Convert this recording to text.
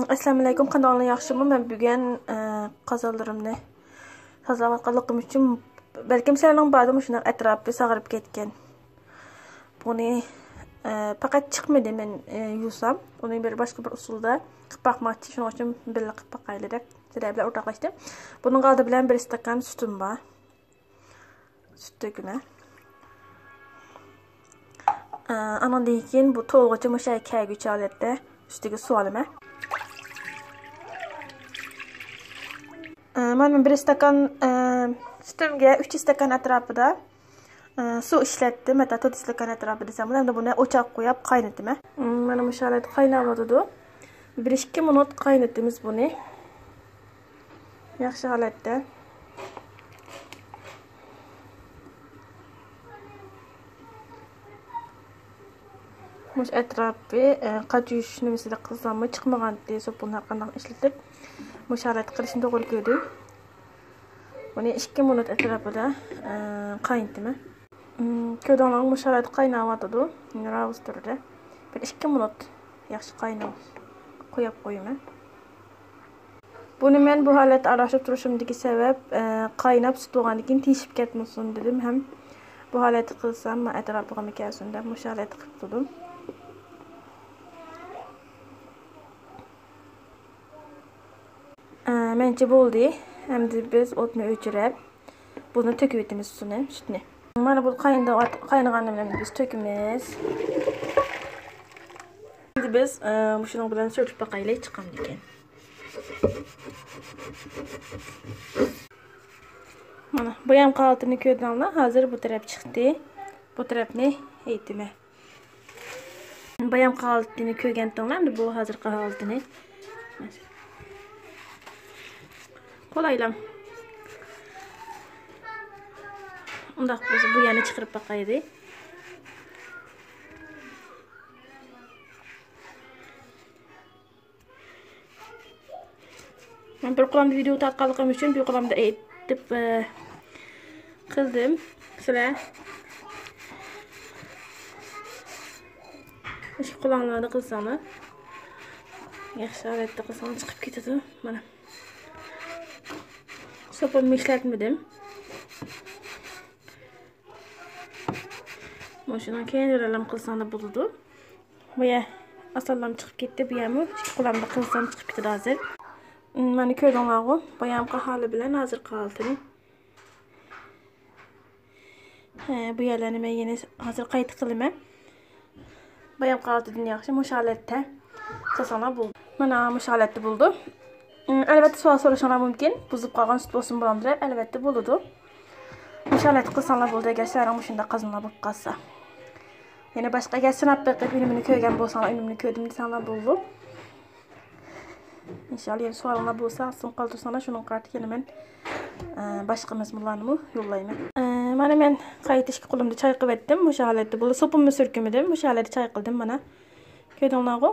Assalamu alaykum, kanalına yaxşımı? Mən bugün qazanlarımni tozalaqlığım üçün bəlkə sizlərlə bardım şunlar ətrafı sağırıb getgan. Bunu faqat çıxmadı mən yusam. Bunu bir başqa bir usulda qıb baxmaq üçün şunun üçün birlə qıb baxaylaraq sizlər bilan ortaqlaşdım. Bunun qaldı bilən bir stakan sütüm var. Süt dökümə. Anandan keyin bu to'lg'ichi mushay kayguchi oladida ustiga suv olaman. Mana bir stakan sütümge 3 stakan atrofida suv ishlatdim. Hatta 4 stakan atrofida desam, endi buni o'choq qo'yib qaynataman. Mana bu shalat qaynayotdi. 1-2 minut qaynatamiz buni. Yaxshi holatda. Mush atrofı qajush nimasida qilsam chiqmagan desa buni qanday ishlatib musharat qilishni to'g'ri ko'rdim. Buni 2 minut atrofida qaynataman. Ko'rganlar musharat qaynayotdi. Raus turdi. Bir 2 minut yaxshi qaynab qo'yib qo'yaman. Buni men bu holatda aralashtirib turishimdagi sabab qaynab sut bo'lgandan keyin teshib ketmasin dedim. Ham bu holatni qilsam atrofiga kelsin deb musharat qilib turdim. Mence bo'ldi. Endi biz o'tni o'chirib, buni to'kib etamiz sütni. Mana bu qaynagandan bilan biz to'kamiz. Endi biz shuning bilan surtib boqaylik chiqamdi ekan. Mana bu ham qalatini ko'rdinglar, hozir bu taraf chiqdi. Bu tarafni aytdim. Bu ham qalatini ko'rgandinglar, endi bu hozirgi holatini. Qolaylam. Undaq bo'lsa bu yana chiqarib boqaydi. Men bir qo'limda video tarqalqim uchun bir qo'limda aytib qildim. Sizlar ish qo'llarni qilsanglar yaxshi holatda qilsam chiqib ketadi. Mana sopamni ishlatmadim. Mashinadan keyin yaralam qilsam bo'ladi. Bu ya asallam chiqib ketdi. Bu ham qo'limda qilsam chiqib ketadi hozir. Mana ko'rdinglar-ku, bu ham qaholi bilan hozir qoldi. Bu yerlarni men yana hozir qayta qilaman. Bu ham qoldi yaxshi, musholatda qilsanglar bo'ldi. Mana musholatda bo'ldi. Albatta savol so'rashingiz mumkin. Buzib qolgan sut bo'lsin bilan deb, albatta bo'ladi. Musholat qilsanglar bo'ldi, agar sizlar shunda qazonlar bo'lib qolsa. Yana boshqaga sinab beqib unimni ko'rgan bo'lsanglar, unimni ko'rdim desanglar bo'ldi. İnşallah yana savollar bo'lsa, aslında qoldirsanglar, shuning qarti yana men boshqa mazmunlarni yo'llayman. Mana men qaytishga qo'limda choy qilib etdim. Musholatda bo'ldi. Sopimni surkimidim, musholatda choy qildim mana. Ko'rdinglar-ku?